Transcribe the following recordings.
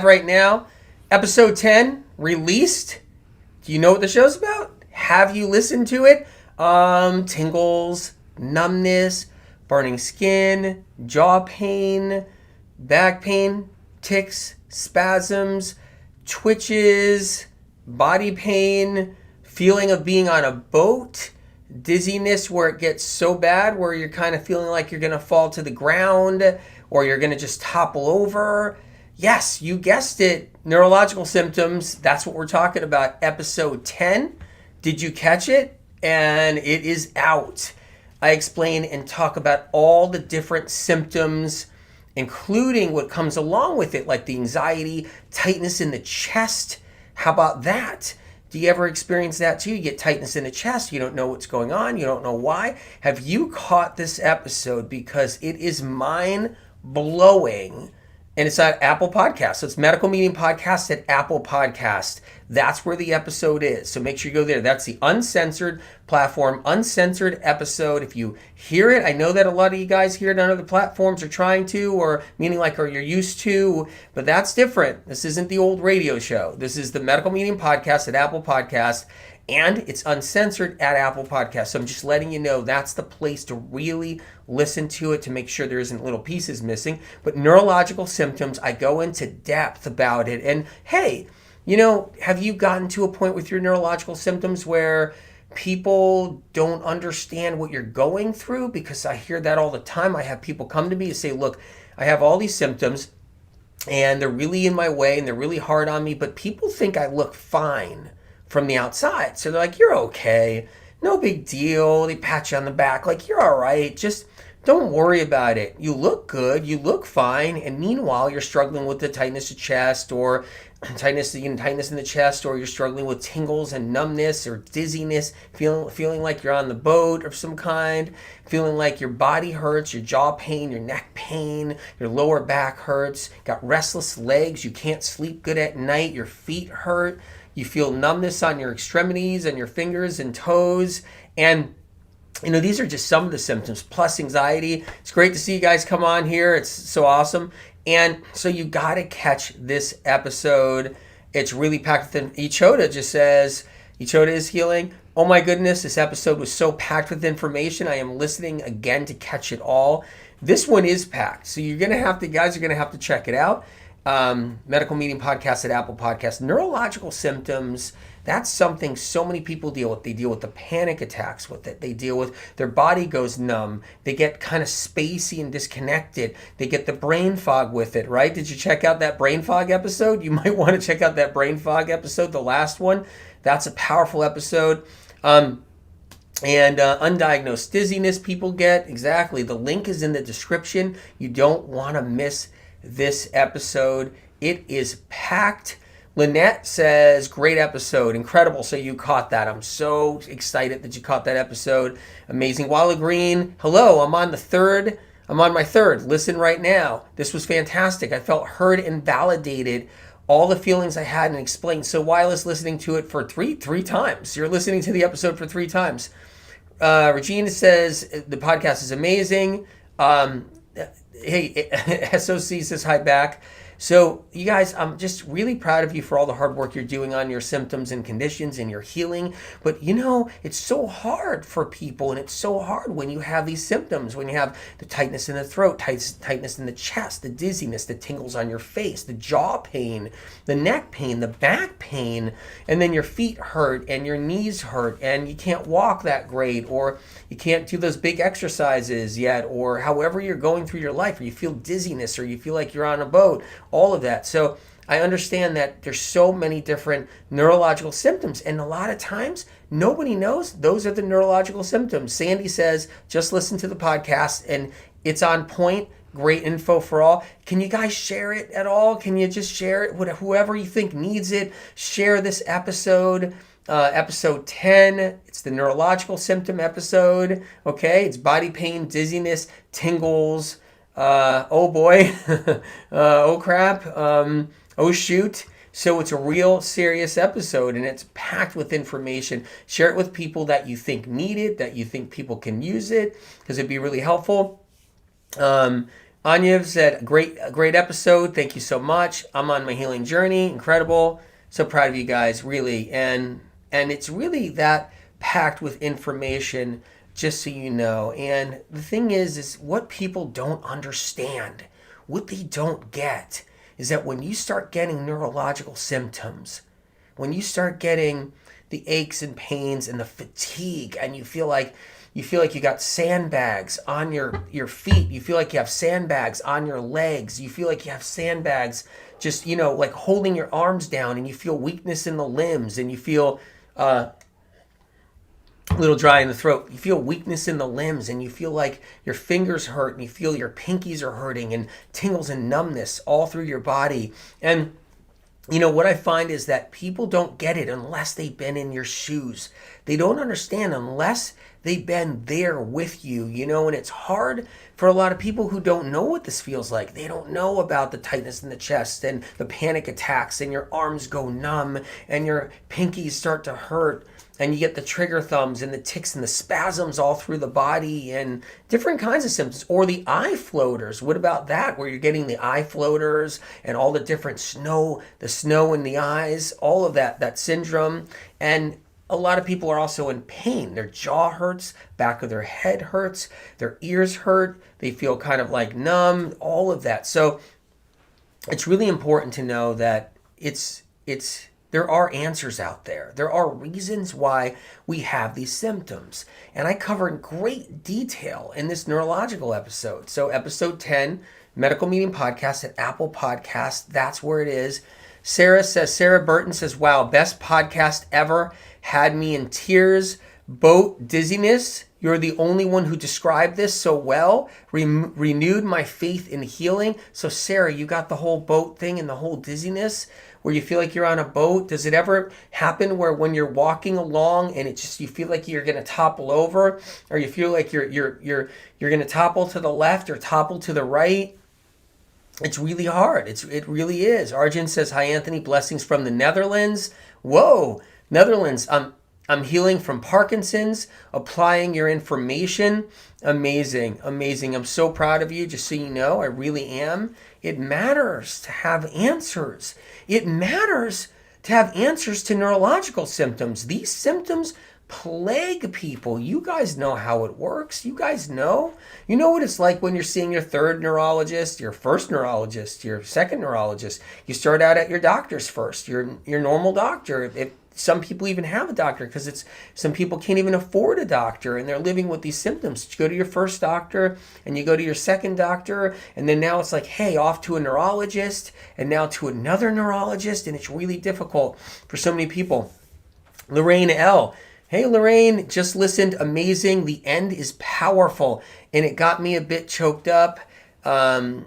right now. Episode 10 released. Do you know what the show's about? Have you listened to it? Tingles, numbness, burning skin, jaw pain, back pain, tics, spasms, twitches, body pain, feeling of being on a boat, dizziness where it gets so bad where you're kind of feeling like you're going to fall to the ground or you're going to just topple over. Yes, you guessed it. Neurological symptoms. That's what we're talking about. Episode 10. Did you catch it? And it is out. I explain and talk about all the different symptoms, including what comes along with it, like the anxiety, tightness in the chest. How about that? Do you ever experience that too? You get tightness in the chest. You don't know what's going on. You don't know why. Have you caught this episode? Because it is mind-blowing. And it's at Apple Podcasts. So it's Medical Meeting Podcast at Apple Podcast. That's where the episode is. So make sure you go there. That's the uncensored platform, uncensored episode. If you hear it, I know that a lot of you guys hear it on other platforms are trying to, or meaning like, or you're used to, but that's different. This isn't the old radio show. This is the Medical Meeting Podcast at Apple Podcast. And it's uncensored at Apple Podcasts. So I'm just letting you know that's the place to really listen to it to make sure there isn't little pieces missing. But neurological symptoms, I go into depth about it. And hey, have you gotten to a point with your neurological symptoms where people don't understand what you're going through? Because I hear that all the time. I have people come to me and say, look, I have all these symptoms and they're really in my way and they're really hard on me, but people think I look fine from the outside. So they're like, you're okay. No big deal. They pat you on the back like, you're all right. Just don't worry about it. You look good. You look fine. And meanwhile, you're struggling with the tightness of chest or tightness in the chest, or you're struggling with tingles and numbness or dizziness, feeling like you're on the boat of some kind, feeling like your body hurts, your jaw pain, your neck pain, your lower back hurts, got restless legs, you can't sleep good at night, your feet hurt. You feel numbness on your extremities and your fingers and toes. And, these are just some of the symptoms, plus anxiety. It's great to see you guys come on here. It's so awesome. And so you got to catch this episode. It's really packed with Ichota just says, Ichota is healing. Oh my goodness, this episode was so packed with information. I am listening again to catch it all. This one is packed. So guys are going to have to check it out. Medical Meeting Podcast at Apple Podcasts. Neurological symptoms, that's something so many people deal with. They deal with the panic attacks with it. They deal with their body goes numb. They get kind of spacey and disconnected. They get the brain fog with it, right? Did you check out that brain fog episode? You might want to check out that brain fog episode, the last one. That's a powerful episode. And undiagnosed dizziness people get. Exactly. The link is in the description. You don't want to miss this episode. It is packed. Lynette says, great episode, incredible. So you caught that. I'm so excited that you caught that episode. Amazing. Walla Green, hello, I'm on my third. Listen right now. This was fantastic. I felt heard and validated all the feelings I had and explained. So Willa's listening to it for three times. You're listening to the episode for 3 times. Regina says, the podcast is amazing. Hey, SOC says hi back. So you guys, I'm just really proud of you for all the hard work you're doing on your symptoms and conditions and your healing. But it's so hard for people, and it's so hard when you have these symptoms, when you have the tightness in the throat, tightness in the chest, the dizziness, the tingles on your face, the jaw pain, the neck pain, the back pain, and then your feet hurt and your knees hurt and you can't walk that great, or you can't do those big exercises yet, or however you're going through your life, or you feel dizziness, or you feel like you're on a boat. All of that. So I understand that there's so many different neurological symptoms, and a lot of times nobody knows those are the neurological symptoms. Sandy says, just listen to the podcast and it's on point. Great info for all. Can you guys share it at all? Can you just share it with whoever you think needs it? Share this episode. Episode 10, it's the neurological symptom episode. Okay, it's body pain, dizziness, tingles, oh boy, oh crap, oh shoot. So it's a real serious episode, and it's packed with information. Share it with people that you think need it, that you think people can use it, because it'd be really helpful. Anya said, great episode. Thank you so much. I'm on my healing journey. Incredible. So proud of you guys, really. And it's really that packed with information, just so you know. And the thing is what people don't understand, what they don't get, is that when you start getting neurological symptoms, when you start getting the aches and pains and the fatigue, and you feel like you got sandbags on your feet, you feel like you have sandbags on your legs, you feel like you have sandbags just, like holding your arms down, and you feel weakness in the limbs, and you feel a little dry in the throat, you feel weakness in the limbs, and you feel like your fingers hurt, and you feel your pinkies are hurting, and tingles and numbness all through your body. And what I find is that people don't get it unless they've been in your shoes. They don't understand unless they've been there with you, and it's hard for a lot of people who don't know what this feels like. They don't know about the tightness in the chest and the panic attacks, and your arms go numb and your pinkies start to hurt, and you get the trigger thumbs and the tics and the spasms all through the body and different kinds of symptoms. Or the eye floaters. What about that? Where you're getting the eye floaters and all the different the snow in the eyes, all of that syndrome. And a lot of people are also in pain. Their jaw hurts, back of their head hurts, their ears hurt, they feel kind of like numb, all of that. So it's really important to know that there are answers out there. There are reasons why we have these symptoms. And I cover in great detail in this neurological episode. So episode 10, Medical Meeting Podcast at Apple Podcast. That's where it is. Sarah Burton says, wow, best podcast ever. Had me in tears. Boat dizziness. You're the only one who described this so well. Renewed my faith in healing. So Sarah, you got the whole boat thing and the whole dizziness where you feel like you're on a boat. Does it ever happen where when you're walking along and you feel like you're going to topple over, or you feel like you're going to topple to the left or topple to the right? It's really hard. It really is. Arjun says, hi, Anthony. Blessings from the Netherlands. Whoa, Netherlands. I'm healing from Parkinson's, applying your information. Amazing. I'm so proud of you, just so you know. I really am. It matters to have answers. It matters to have answers to neurological symptoms. These symptoms plague people. You guys know how it works. You guys know. You know what it's like when you're seeing your third neurologist, your first neurologist, your second neurologist. You start out at your doctor's first, your normal doctor. Some people even have a doctor because some people can't even afford a doctor and they're living with these symptoms. You go to your first doctor and you go to your second doctor, and then now it's like, hey, off to a neurologist and now to another neurologist, and it's really difficult for so many people. Lorraine L. Hey, Lorraine, just listened. Amazing. The end is powerful, and it got me a bit choked up. Can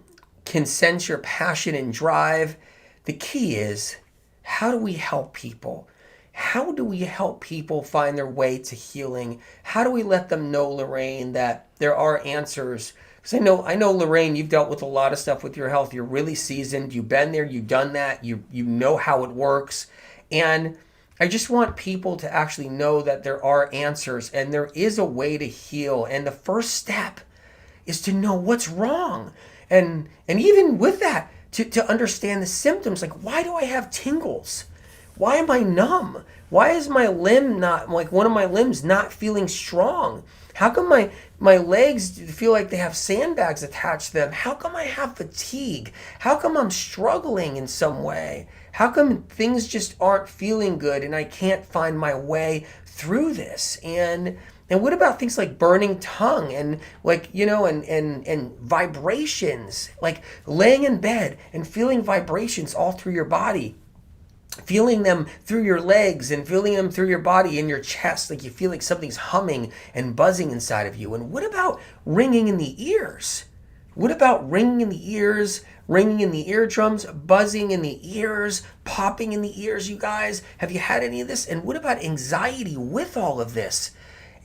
sense your passion and drive. The key is, how do we help people? How do we help people find their way to healing? How do we let them know, Lorraine, that there are answers? Because I know, Lorraine, you've dealt with a lot of stuff with your health. You're really seasoned. You've been there. You've done that. You know how it works. And I just want people to actually know that there are answers and there is a way to heal. And the first step is to know what's wrong. And even with that, to understand the symptoms. Like, why do I have tingles? Why am I numb? Why is my limb not, like one of my limbs not feeling strong? How come my legs feel like they have sandbags attached to them? How come I have fatigue? How come I'm struggling in some way? How come things just aren't feeling good and I can't find my way through this? And what about things like burning tongue and and vibrations, like laying in bed and feeling vibrations all through your body? Feeling them through your legs and feeling them through your body and your chest, like you feel like something's humming and buzzing inside of you. And what about ringing in the ears? What about ringing in the ears, ringing in the eardrums, buzzing in the ears, popping in the ears, you guys? Have you had any of this? And what about anxiety with all of this?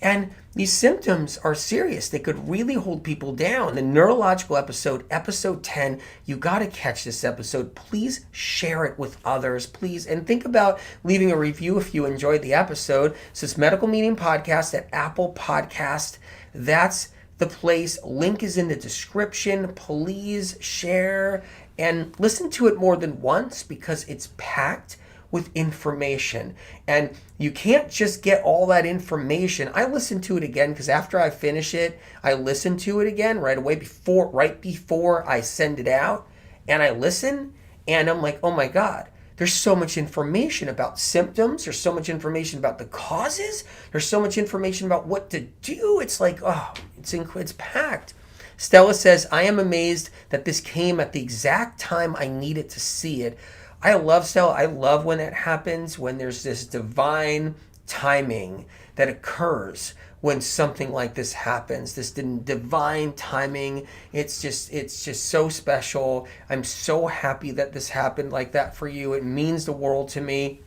And these symptoms are serious. They could really hold people down. The neurological episode, episode 10, you got to catch this episode. Please share it with others, please. And think about leaving a review if you enjoyed the episode. So it's Medical Meeting Podcast at Apple Podcast. That's the place. Link is in the description. Please share and listen to it more than once because it's packed with information. And you can't just get all that information. I listen to it again because after I finish it, I listen to it again right before I send it out. And I listen and I'm like, oh my God, there's so much information about symptoms. There's so much information about the causes. There's so much information about what to do. It's like, oh, it's packed. Stella says, I am amazed that this came at the exact time I needed to see it. I love Stella. I love when that happens, when there's this divine timing that occurs when something like this happens. This divine timing. It's just so special. I'm so happy that this happened like that for you. It means the world to me.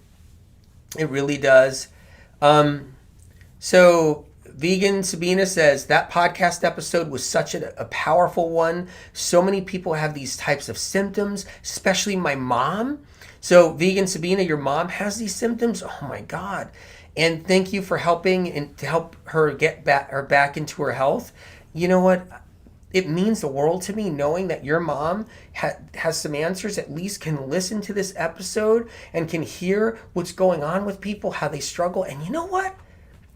It really does. So Vegan Sabina says, that podcast episode was such a powerful one. So many people have these types of symptoms, especially my mom. So Vegan Sabina, your mom has these symptoms. Oh my God. And thank you for helping and to help her get back into her health. You know what? It means the world to me knowing that your mom has some answers, at least can listen to this episode and can hear what's going on with people, how they struggle. And you know what?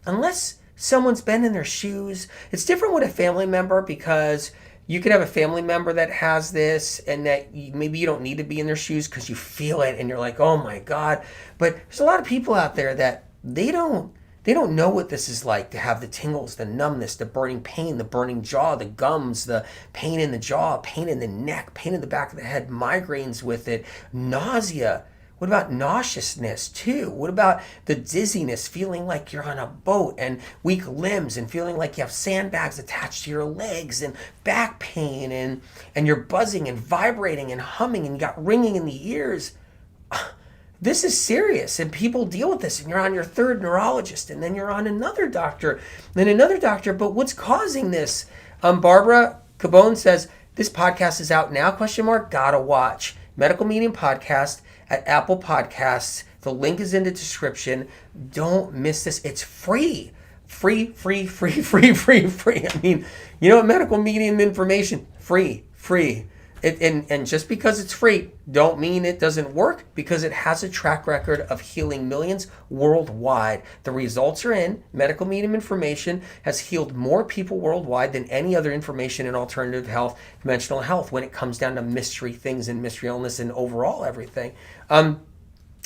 Unless someone's been in their shoes, it's different with a family member because you could have a family member that has this and that maybe you don't need to be in their shoes because you feel it and you're like, oh my God. But there's a lot of people out there that they don't know what this is like to have the tingles, the numbness, the burning pain, the burning jaw, the gums, the pain in the jaw, pain in the neck, pain in the back of the head, migraines with it, nausea. What about nauseousness too? What about the dizziness, feeling like you're on a boat, and weak limbs and feeling like you have sandbags attached to your legs, and back pain and you're buzzing and vibrating and humming and you got ringing in the ears? This is serious, and people deal with this, and you're on your third neurologist, and then you're on another doctor, then another doctor. But what's causing this? Barbara Cabone says, this podcast is out now, ? Gotta watch. Medical Medium Podcast at Apple Podcasts. The link is in the description. Don't miss this. It's free. Free. I mean, you know what? Medical Medium information, free. And just because it's free, don't mean it doesn't work, because it has a track record of healing millions worldwide. The results are in. Medical Medium information has healed more people worldwide than any other information in alternative health, conventional health, when it comes down to mystery things and mystery illness and overall everything.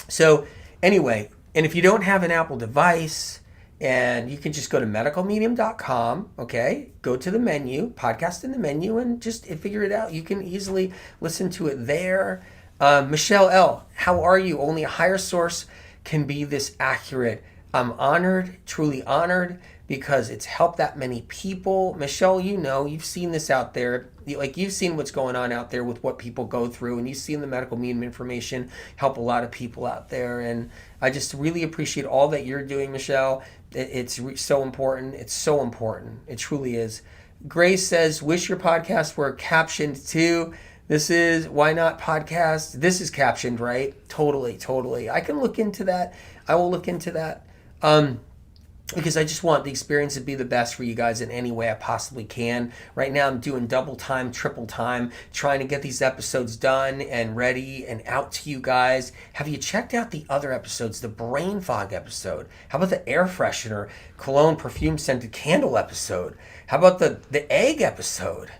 So anyway, and if you don't have an Apple device, and you can just go to medicalmedium.com, okay? Go to the menu, podcast in the menu, and just figure it out. You can easily listen to it there. Michelle L., how are you? Only a higher source can be this accurate. I'm honored, truly honored, because it's helped that many people. Michelle, you know, you've seen this out there. You've seen what's going on out there with what people go through, and you've seen the Medical Medium information help a lot of people out there. And I just really appreciate all that you're doing, Michelle. It's so important. It's so important. It truly is. Grace says, wish your podcasts were captioned too. This is Why Not Podcast. This is captioned, right? Totally. I can look into that. I will look into that. Because I just want the experience to be the best for you guys in any way I possibly can. Right now I'm doing double time, triple time, trying to get these episodes done and ready and out to you guys. Have you checked out the other episodes, the brain fog episode? How about the air freshener, cologne, perfume scented candle episode? How about the egg episode?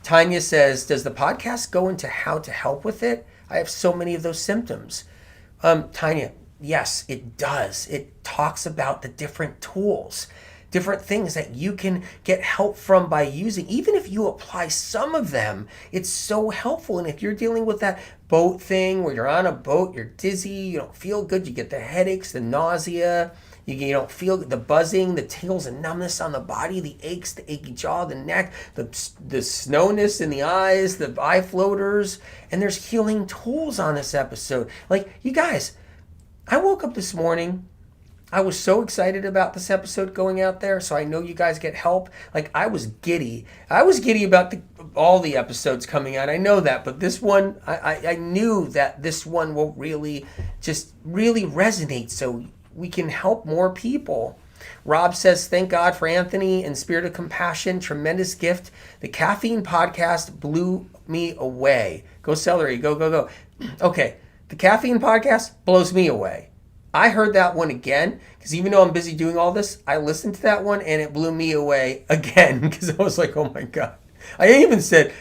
Tanya says, does the podcast go into how to help with it? I have so many of those symptoms. Tanya, yes, it does. It talks about the different tools, different things that you can get help from by using. Even if you apply some of them, it's so helpful. And if you're dealing with that boat thing where you're on a boat, you're dizzy, you don't feel good, you get the headaches, the nausea, you don't feel the buzzing, the tingles and numbness on the body, the aches, the achy jaw, the neck, the snowness in the eyes, the eye floaters, and there's healing tools on this episode. Like, you guys, I woke up this morning, I was so excited about this episode going out there, so I know you guys get help. Like, I was giddy. I was giddy about all the episodes coming out. I know that, but this one, I knew that this one will really resonate, so we can help more people. Rob says, thank God for Anthony and Spirit of Compassion. Tremendous gift. The caffeine podcast blew me away. Go celery. Go, go, go. Okay. The caffeine podcast blows me away. I heard that one again because even though I'm busy doing all this, I listened to that one and it blew me away again because I was like, oh my God. I almost said,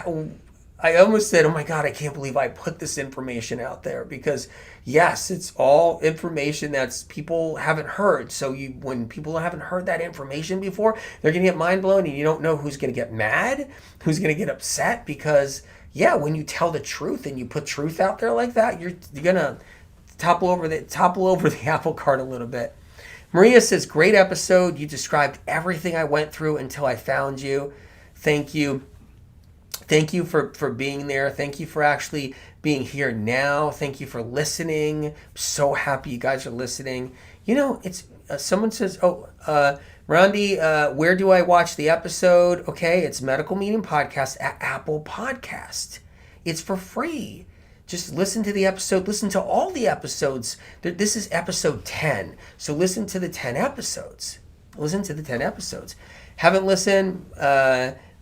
oh my God, I can't believe I put this information out there because yes, it's all information that's people haven't heard. So when people haven't heard that information before, they're going to get mind blown and you don't know who's going to get mad, who's going to get upset because yeah, when you tell the truth and you put truth out there like that, you're going to topple over the apple cart a little bit. Maria says, great episode. You described everything I went through until I found you. Thank you. Thank you for being there. Thank you for actually being here now. Thank you for listening. I'm so happy you guys are listening. You know, it's someone says, Randy, where do I watch the episode? Okay, it's Medical Meeting Podcast at Apple Podcast. It's for free. Just listen to the episode. Listen to all the episodes. This is episode 10. So listen to the 10 episodes. Listen to the 10 episodes. Haven't listened.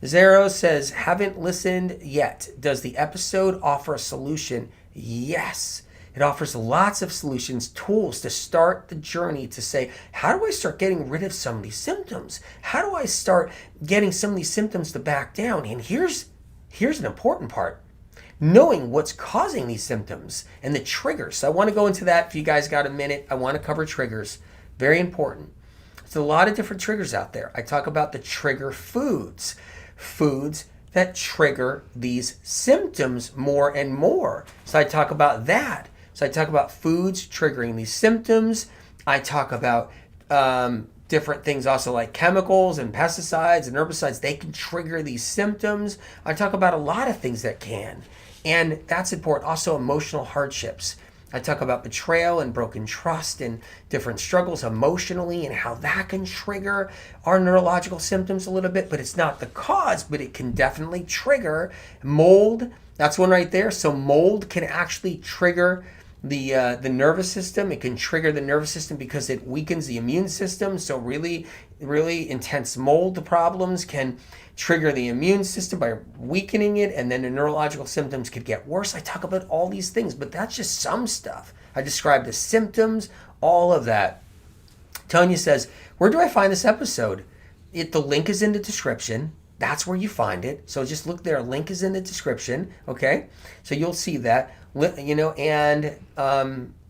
Zero says, haven't listened yet. Does the episode offer a solution? Yes. It offers lots of solutions, tools to start the journey to say, how do I start getting rid of some of these symptoms? How do I start getting some of these symptoms to back down? And here's an important part. Knowing what's causing these symptoms and the triggers. So I want to go into that if you guys got a minute. I want to cover triggers. Very important. There's a lot of different triggers out there. I talk about the trigger foods. Foods that trigger these symptoms more and more. So I talk about that. So I talk about foods triggering these symptoms. I talk about different things also like chemicals and pesticides and herbicides. They can trigger these symptoms. I talk about a lot of things that can. And that's important. Also emotional hardships. I talk about betrayal and broken trust and different struggles emotionally and how that can trigger our neurological symptoms a little bit, but it's not the cause, but it can definitely trigger mold. That's one right there. So mold can actually trigger the nervous system. It can trigger the nervous system because it weakens the immune system. So really, really intense mold problems can trigger the immune system by weakening it, and then the neurological symptoms could get worse. I talk about all these things, but that's just some stuff. I describe the symptoms, all of that. Tonya says, where do I find this episode? The link is in the description. That's where you find it. So just look there. Link is in the description. Okay, so you'll see that. And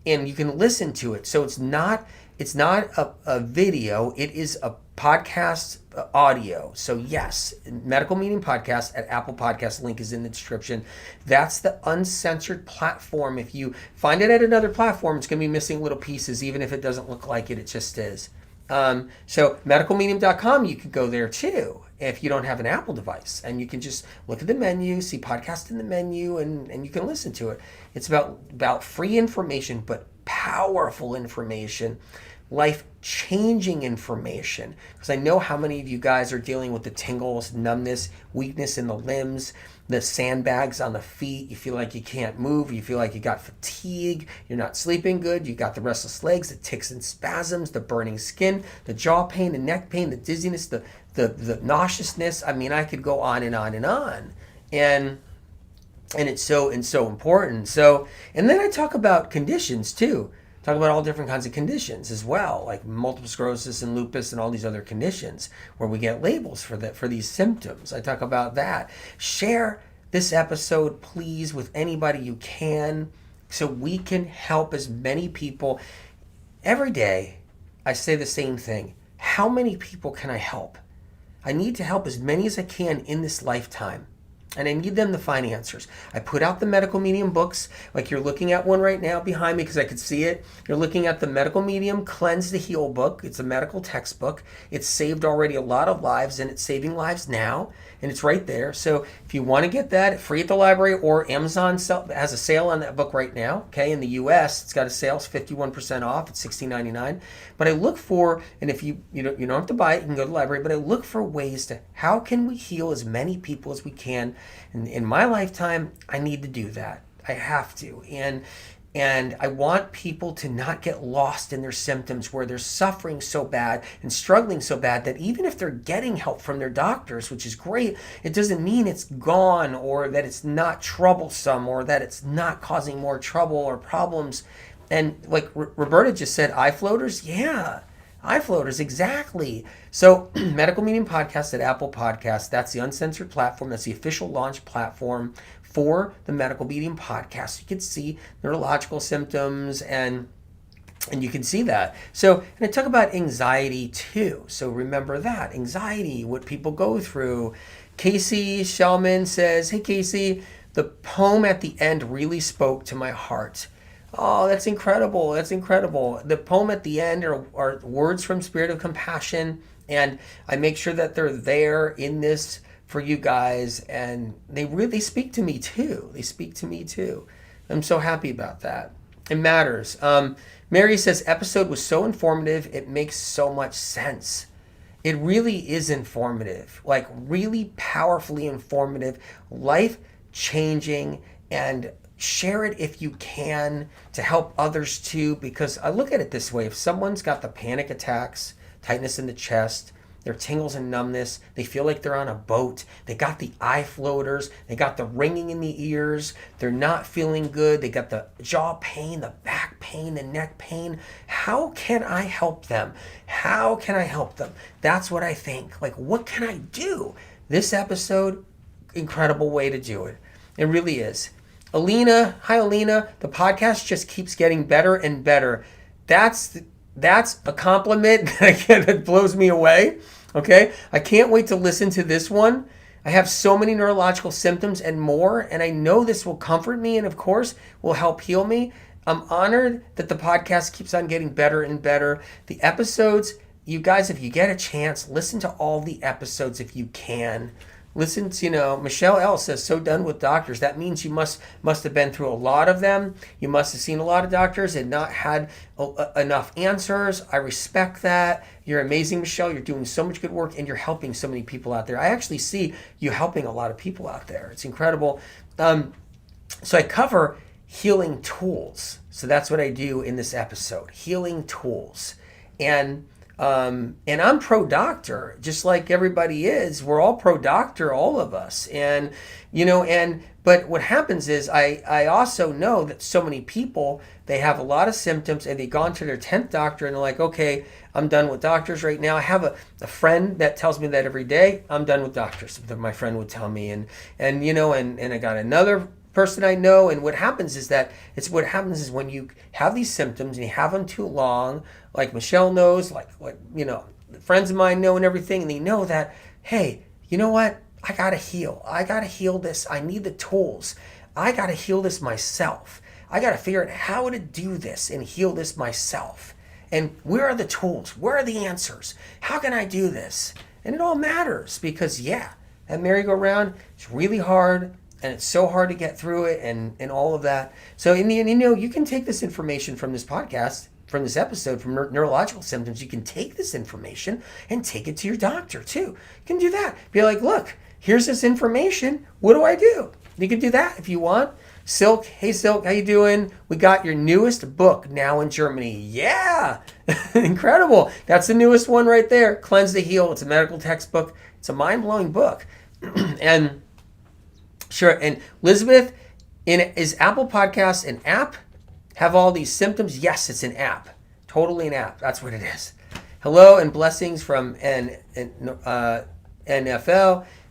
you can listen to it. So it's not a video. It is a podcast audio. So yes, Medical Meeting Podcast at Apple Podcast. Link is in the description. That's the uncensored platform. If you find it at another platform, it's going to be missing little pieces, even if it doesn't look like it. It just is. So medicalmedium.com, you could go there too if you don't have an Apple device, and you can just look at the menu, see podcast in the menu, and you can listen to it. It's about free information, but powerful information, life-changing information, because I know how many of you guys are dealing with the tingles, numbness, weakness in the limbs, the sandbags on the feet. You feel like you can't move. You feel like you got fatigue. You're not sleeping good. You got the restless legs, the tics and spasms, the burning skin, the jaw pain, the neck pain, the dizziness, the nauseousness. I mean, I could go on and on and on. And it's so important. So, and then I talk about conditions too. Talk about all different kinds of conditions as well, like multiple sclerosis and lupus and all these other conditions where we get labels for these symptoms. I talk about that. Share this episode, please, with anybody you can so we can help as many people. Every day, I say the same thing. How many people can I help? I need to help as many as I can in this lifetime. And I need them to find answers. I put out the Medical Medium books, like you're looking at one right now behind me because I could see it. You're looking at the Medical Medium Cleanse to Heal book. It's a medical textbook. It's saved already a lot of lives, and it's saving lives now. And it's right there. So if you want to get that, free at the library, or Amazon has a sale on that book right now. Okay, in the U.S., it's got a sale. It's 51% off. It's $16.99. But I look for, and if you don't have to buy it, you can go to the library. But I look for ways to, how can we heal as many people as we can? And in my lifetime, I need to do that. I have to. And And I want people to not get lost in their symptoms where they're suffering so bad and struggling so bad that even if they're getting help from their doctors, which is great, it doesn't mean it's gone or that it's not troublesome or that it's not causing more trouble or problems. And like Roberta just said, eye floaters, yeah. Eye floaters, exactly. So Medical Meeting Podcast at Apple Podcast, that's the uncensored platform. That's the official launch platform for the Medical Meeting Podcast. You can see neurological symptoms and you can see that. So, and I talk about anxiety too. So remember that. Anxiety, what people go through. Casey Shellman says, hey Casey, the poem at the end really spoke to my heart. Oh, that's incredible. That's incredible. The poem at the end are words from Spirit of Compassion, and I make sure that they're there in this for you guys, and they really speak to me too. They speak to me too. I'm so happy about that. It matters. Mary says, episode was so informative. It makes so much sense. It really is informative, like really powerfully informative, life-changing, and share it if you can to help others too, because I look at it this way. If someone's got the panic attacks, tightness in the chest, their tingles and numbness, they feel like they're on a boat, they got the eye floaters, they got the ringing in the ears, they're not feeling good, they got the jaw pain, the back pain, the neck pain, how can I help them? How can I help them? That's what I think. Like, what can I do? This episode, incredible way to do it. It really is. Alina, hi Alina, the podcast just keeps getting better and better. That's a compliment that blows me away. Okay, I can't wait to listen to this one. I have so many neurological symptoms and more, and I know this will comfort me and of course will help heal me. I'm honored that the podcast keeps on getting better and better. The episodes, you guys, if you get a chance, listen to all the episodes if you can. Listen to, Michelle L. says, so done with doctors. That means you must have been through a lot of them. You must have seen a lot of doctors and not had enough answers. I respect that. You're amazing, Michelle. You're doing so much good work and you're helping so many people out there. I actually see you helping a lot of people out there. It's incredible. So I cover healing tools. So that's what I do in this episode, healing tools. And I'm pro-doctor, just like everybody is. We're all pro-doctor, all of us. But what happens is I also know that so many people, they have a lot of symptoms and they've gone to their 10th doctor and they're like, okay, I'm done with doctors right now. I have a friend that tells me that every day, I'm done with doctors. My friend would tell me, and I got another person I know, and what happens is when you have these symptoms and you have them too long, like Michelle knows, like what friends of mine know and everything, and they know that, hey, you know what? I gotta heal this. I need the tools. I gotta heal this myself. I gotta figure out how to do this and heal this myself. And where are the tools? Where are the answers? How can I do this? And it all matters because that merry-go-round is really hard. And it's so hard to get through it and all of that. So, you can take this information from this podcast, from this episode, from neurological symptoms. You can take this information and take it to your doctor too. You can do that. Be like, look, here's this information. What do I do? You can do that if you want. Silk, hey Silk, how you doing? We got your newest book now in Germany. Yeah, incredible. That's the newest one right there. Cleanse to Heal. It's a medical textbook. It's a mind-blowing book. And sure, and Elizabeth, is Apple Podcasts an app? Have all these symptoms? Yes, it's an app. Totally an app. That's what it is. Hello and blessings from NFL.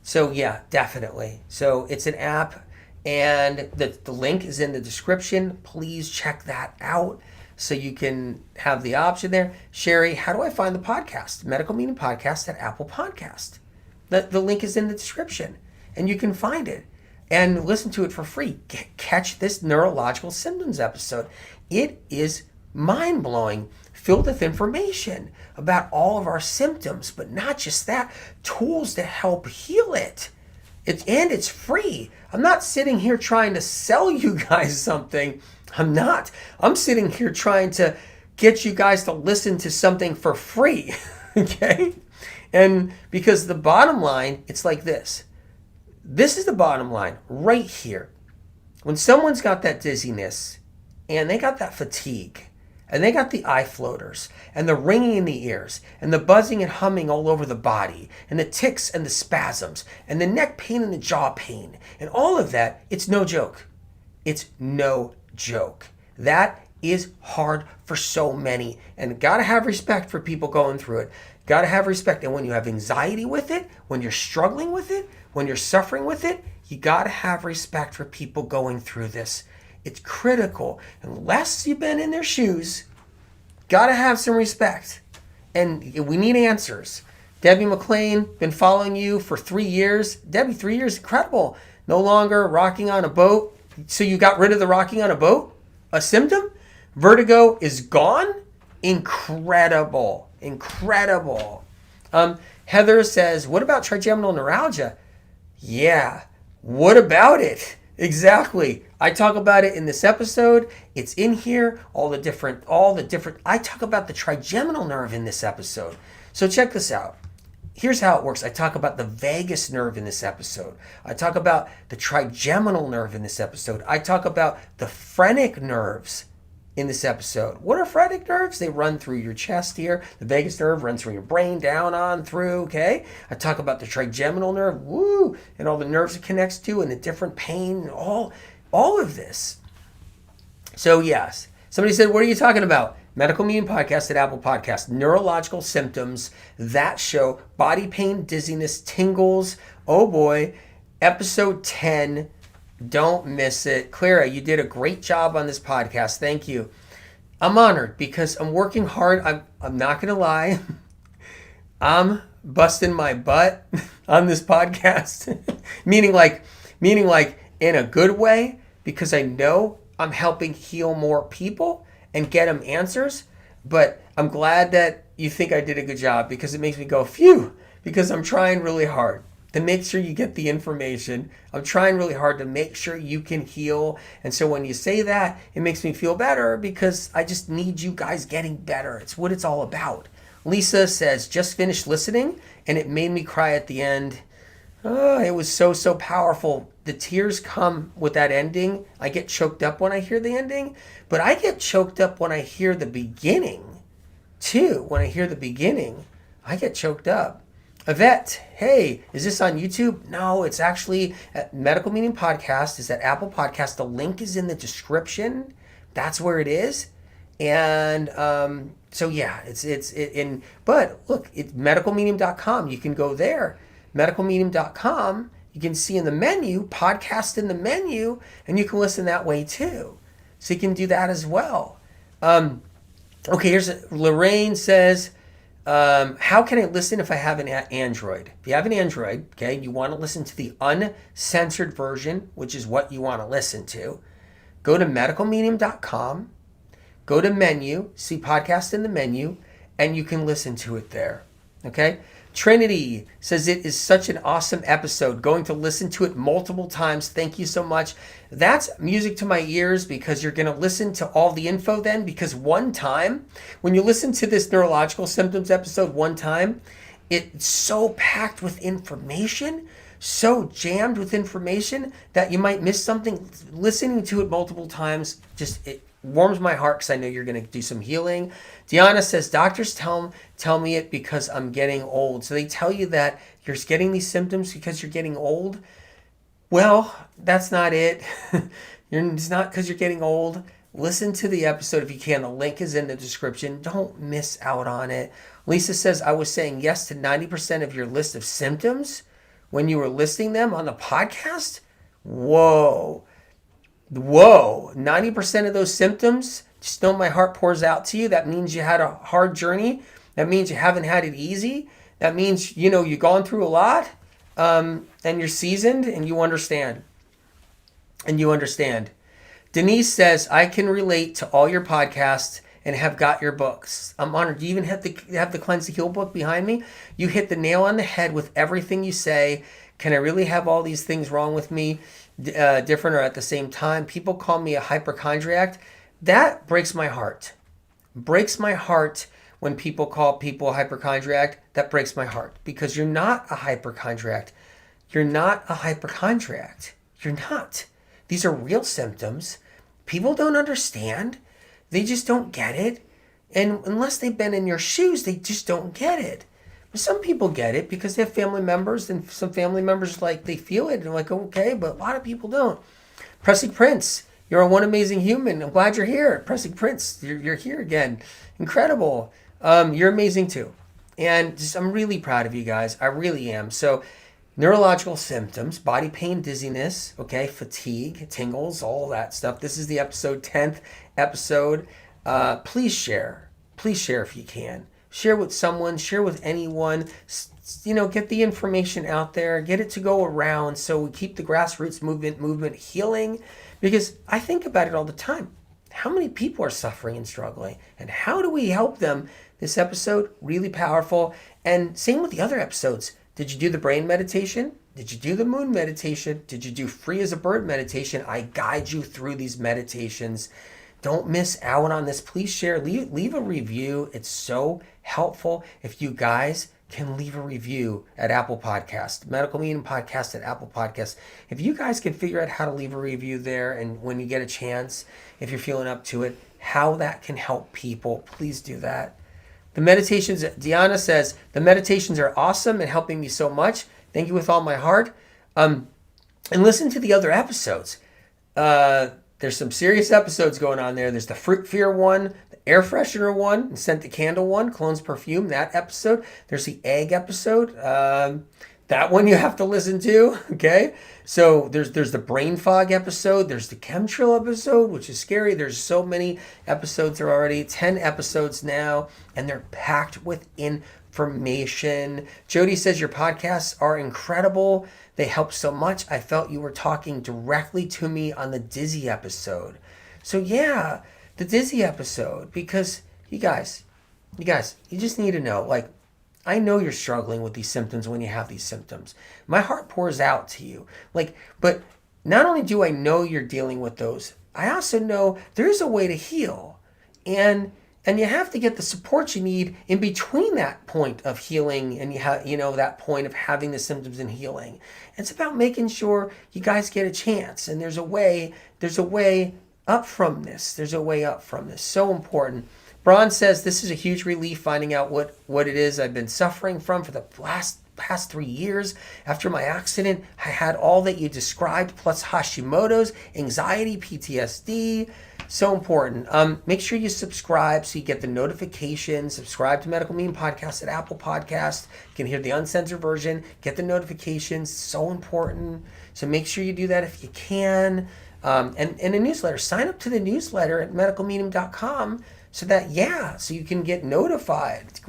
So yeah, definitely. So it's an app, and the link is in the description. Please check that out so you can have the option there. Sherry, how do I find the podcast? Medical Meeting Podcast at Apple Podcast. The link is in the description, and you can find it. And listen to it for free. Catch this neurological symptoms episode. It is mind-blowing, filled with information about all of our symptoms, but not just that, tools to help heal it. It's free. I'm not sitting here trying to sell you guys something. I'm not. I'm sitting here trying to get you guys to listen to something for free. Okay? And because the bottom line, it's like this. This is the bottom line right here. When someone's got that dizziness and they got that fatigue, and they got the eye floaters, and the ringing in the ears, and the buzzing and humming all over the body, and the tics and the spasms, and the neck pain and the jaw pain, and all of that, it's no joke. It's no joke. That is hard for so many, and gotta have respect for people going through it. Gotta have respect. And when you have anxiety with it, when you're struggling with it, when you're suffering with it, you gotta have respect for people going through this. It's critical. Unless you've been in their shoes, gotta have some respect. And we need answers. Debbie McLean, been following you for 3 years. Debbie, 3 years, incredible. No longer rocking on a boat. So you got rid of the rocking on a boat? A symptom? Vertigo is gone? Incredible. Incredible. Heather says, what about trigeminal neuralgia? Yeah. What about it? Exactly. I talk about it in this episode. It's in here. All the different. I talk about the trigeminal nerve in this episode. So check this out. Here's how it works. I talk about the vagus nerve in this episode. I talk about the trigeminal nerve in this episode. I talk about the phrenic nerves in this episode. What are phrenic nerves? They run through your chest here. The vagus nerve runs from your brain down on through, okay? I talk about the trigeminal nerve, woo, and all the nerves it connects to and the different pain, all of this. So yes, somebody said, what are you talking about? Medical Meeting Podcast at Apple Podcast. Neurological symptoms, that show, body pain, dizziness, tingles. Oh boy, episode 10. Don't miss it. Clara, you did a great job on this podcast. Thank you. I'm honored because I'm working hard. I'm not going to lie. I'm busting my butt on this podcast. meaning like in a good way, because I know I'm helping heal more people and get them answers. But I'm glad that you think I did a good job, because it makes me go, phew, because I'm trying really hard to make sure you get the information. I'm trying really hard to make sure you can heal. And so when you say that, it makes me feel better, because I just need you guys getting better. It's what it's all about. Lisa says, just finished listening and it made me cry at the end. Oh, it was so powerful. The tears come with that ending. I get choked up when I hear the ending, but I get choked up when I hear the beginning too. When I hear the beginning, I get choked up. Yvette, hey, is this on YouTube? No, it's actually at Medical Meeting Podcast. It's at Apple Podcast. The link is in the description. That's where it is. And so yeah, it's in. But look, it's medicalmedium.com. You can go there, medicalmedium.com. You can see in the menu, podcast in the menu, and you can listen that way too. So you can do that as well. Okay, Lorraine says, how can I listen if I have an Android? If you have an Android, okay, you want to listen to the uncensored version, which is what you want to listen to. Go to medicalmedium.com, go to menu, see podcast in the menu, and you can listen to it there. Okay? Trinity says, it is such an awesome episode. Going to listen to it multiple times. Thank you so much. That's music to my ears, because you're going to listen to all the info then, because one time, when you listen to this neurological symptoms episode one time, it's so packed with information, so jammed with information that you might miss something. Listening to it multiple times, it warms my heart, because I know you're going to do some healing. Deanna says, doctors tell me it because I'm getting old. So they tell you that you're getting these symptoms because you're getting old. Well, that's not it. It's not because you're getting old. Listen to the episode if you can. The link is in the description. Don't miss out on it. Lisa says, I was saying yes to 90% of your list of symptoms when you were listing them on the podcast. Whoa, 90% of those symptoms, just know my heart pours out to you. That means you had a hard journey. That means you haven't had it easy. That means, you've gone through a lot, and you're seasoned, and you understand. Denise says, I can relate to all your podcasts and have got your books. I'm honored. Do you even have the Cleanse to Heal book behind me? You hit the nail on the head with everything you say. Can I really have all these things wrong with me, different or at the same time? People call me a hypochondriac. That breaks my heart. Breaks my heart when people call people a hypochondriac. That breaks my heart, because you're not a hypochondriac. You're not a hypochondriac. You're not. These are real symptoms. People don't understand. They just don't get it. And unless they've been in your shoes, they just don't get it. But some people get it because they have family members, and some family members, like, they feel it and like, okay, but a lot of people don't. Pressing Prince, you're a one amazing human. I'm glad you're here. Pressing Prince, you're here again. Incredible. You're amazing too. And just, I'm really proud of you guys. I really am. So, neurological symptoms, body pain, dizziness, okay, fatigue, tingles, all that stuff. This is the 10th episode. Please share. Please share if you can. Share with someone, share with anyone. Get the information out there, get it to go around so we keep the grassroots movement healing. Because I think about it all the time. How many people are suffering and struggling? And how do we help them? This episode, really powerful. And same with the other episodes. Did you do the brain meditation? Did you do the moon meditation? Did you do free as a bird meditation? I guide you through these meditations. Don't miss out on this. Please share. Leave a review. It's so helpful. If you guys can leave a review at Apple Podcast, Medical Meeting Podcast at Apple Podcast. If you guys can figure out how to leave a review there, and when you get a chance, if you're feeling up to it, how that can help people, please do that. The meditations, Deanna says, the meditations are awesome and helping me so much. Thank you with all my heart. And listen to the other episodes. There's some serious episodes going on there. There's the fruit fear one, the air freshener one, and scent the candle one, clones perfume, that episode. There's the egg episode. That one you have to listen to, okay? So there's the brain fog episode. There's the chemtrail episode, which is scary. There's so many episodes. There are already 10 episodes now, and they're packed with information. Jody says your podcasts are incredible. They help so much. I felt you were talking directly to me on the dizzy episode. So yeah, the dizzy episode, because you guys, you just need to know, like, I know you're struggling with these symptoms when you have these symptoms. My heart pours out to you. But not only do I know you're dealing with those, I also know there's a way to heal. And you have to get the support you need in between that point of healing and that point of having the symptoms and healing. It's about making sure you guys get a chance. And there's a way up from this. There's a way up from this. So important. Braun says, this is a huge relief finding out what it is I've been suffering from for the past 3 years. After my accident, I had all that you described, plus Hashimoto's, anxiety, PTSD. So important. Make sure you subscribe so you get the notifications. Subscribe to Medical Meeting Podcast at Apple Podcast. You can hear the uncensored version. Get the notifications. So important. So make sure you do that if you can. And a newsletter. Sign up to the newsletter at medicalmedium.com so you can get notified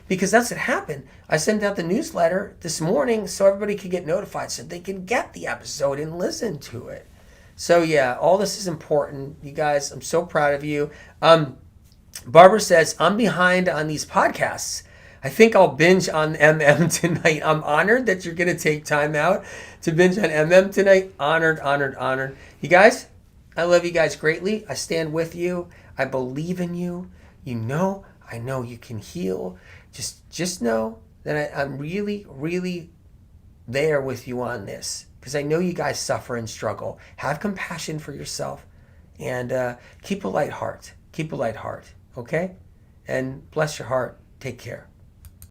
because that's what happened. I sent out the newsletter this morning so everybody could get notified so they can get the episode and listen to it. So yeah, all this is important. You guys, I'm so proud of you. Barbara says, I'm behind on these podcasts. I think I'll binge on MM tonight. I'm honored that you're going to take time out to binge on MM tonight. Honored. You guys, I love you guys greatly. I stand with you. I believe in you. I know you can heal. Just know that I'm really, really there with you on this. Because I know you guys suffer and struggle. Have compassion for yourself. And keep a light heart. Okay? And bless your heart. Take care.